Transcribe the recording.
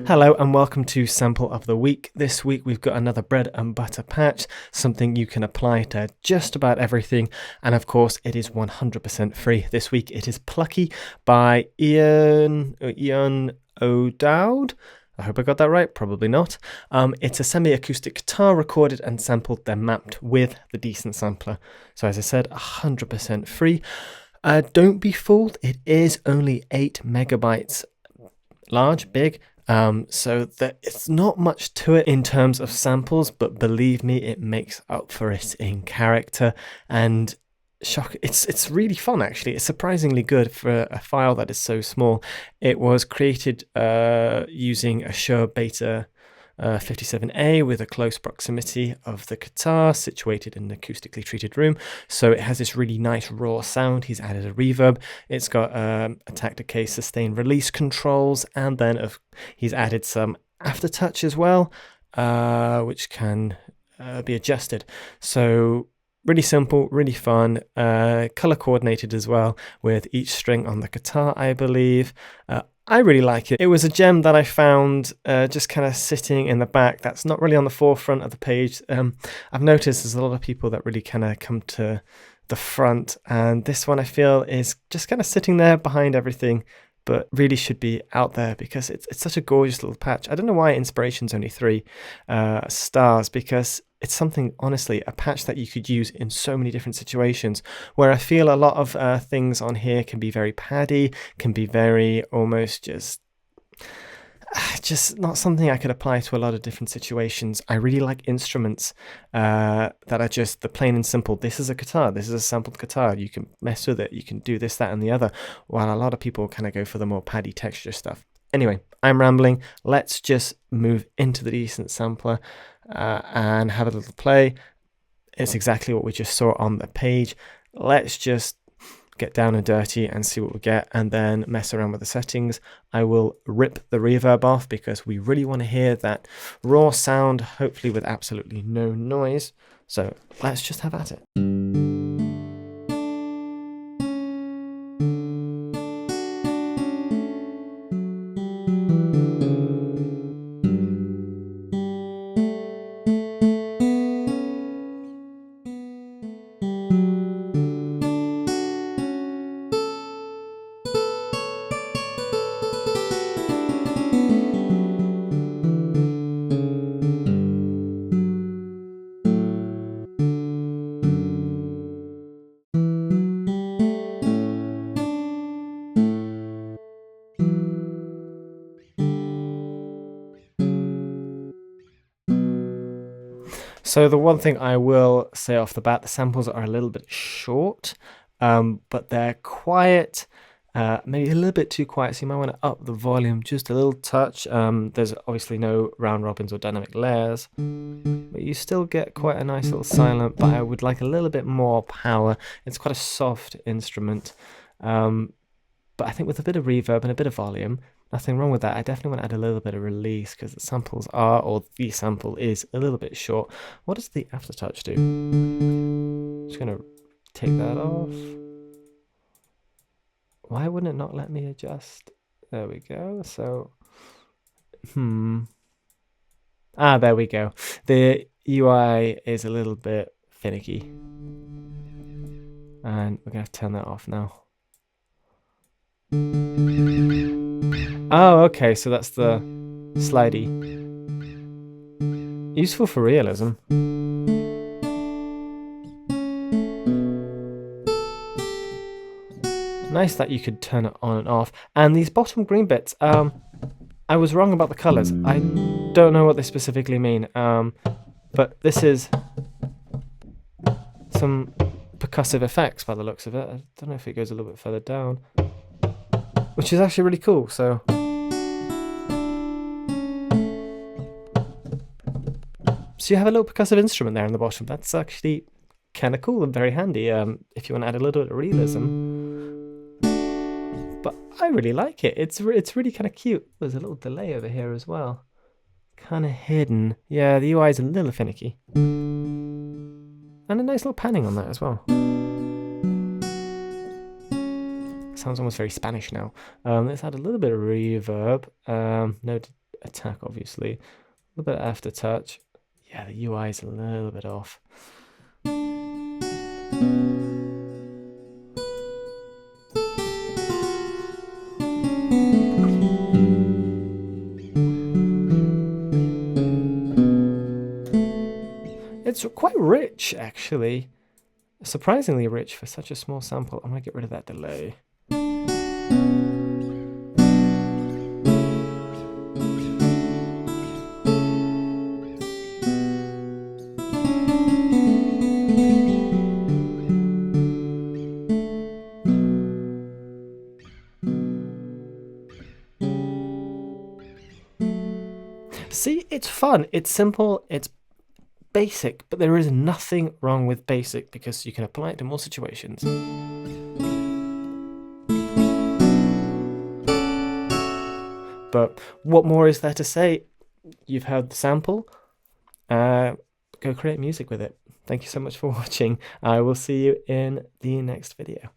Hello and welcome to Sample of the Week. This week we've got another bread and butter patch, something you can apply to just about everything, and of course it is 100% free. This week it is Plucky by Eoin O Dowd. I hope I got that right, probably not. It's a semi-acoustic guitar recorded and sampled, then mapped with the Decent Sampler. So as I said, 100% free. Don't be fooled, it is only 8 megabytes large, big. So that it's not much to it in terms of samples, but believe me, it makes up for it in character and shock. It's really fun, actually. It's surprisingly good for a file that is so small. It was created using a Shure Beta 57A with a close proximity of the guitar, situated in an acoustically treated room. So it has this really nice raw sound. He's added a reverb. It's got attack, decay, sustain, release controls, and then he's added some aftertouch as well, which can be adjusted. So really simple, really fun, color coordinated as well, with each string on the guitar, I believe. I really like it. It was a gem that I found just kind of sitting in the back. That's not really on the forefront of the page. I've noticed there's a lot of people that really kind of come to the front, and this one I feel is just kind of sitting there behind everything, but really should be out there because it's such a gorgeous little patch. I don't know why Inspiration's only 3 stars, because it's something, honestly, a patch that you could use in so many different situations, where I feel a lot of things on here can be very paddy, can be very almost just not something I could apply to a lot of different situations. I really like instruments that are just the plain and simple. This is a guitar. This is a sampled guitar. You can mess with it. You can do this, that, and the other, while a lot of people kind of go for the more paddy texture stuff. Anyway, I'm rambling. Let's just move into the Decent Sampler and have a little play. It's exactly what we just saw on the page. Let's just get down and dirty and see what we get, and then mess around with the settings. I will rip the reverb off because we really want to hear that raw sound, hopefully with absolutely no noise. So let's just have at it. So the one thing I will say off the bat, the samples are a little bit short, but they're quiet, maybe a little bit too quiet, so you might want to up the volume just a little touch. There's obviously no round robins or dynamic layers, but you still get quite a nice little silent, but I would like a little bit more power. It's quite a soft instrument, but I think with a bit of reverb and a bit of volume, nothing wrong with that. I definitely want to add a little bit of release because the samples are, or the sample is, a little bit short. What does the aftertouch do? Just going to take that off. Why wouldn't it not let me adjust? There we go. So, there we go. The UI is a little bit finicky. And we're going to have to turn that off now. Oh, okay, so that's the slidey. Useful for realism. Nice that you could turn it on and off. And these bottom green bits, I was wrong about the colours. I don't know what they specifically mean, but this is some percussive effects by the looks of it. I don't know if it goes a little bit further down, which is actually really cool. So you have a little percussive instrument there in the bottom. That's actually kind of cool and very handy if you want to add a little bit of realism. But I really like it. It's really kind of cute. There's a little delay over here as well. Kind of hidden. Yeah, the UI is a little finicky. And a nice little panning on that as well. Sounds almost very Spanish now. Let's add a little bit of reverb. No attack, obviously. A little bit of aftertouch. Yeah, the UI is a little bit off. It's quite rich, actually. Surprisingly rich for such a small sample. I'm going to get rid of that delay. See, it's fun, it's simple, it's basic, but there is nothing wrong with basic because you can apply it to more situations. But what more is there to say? You've heard the sample. Go create music with it. Thank you so much for watching. I will see you in the next video.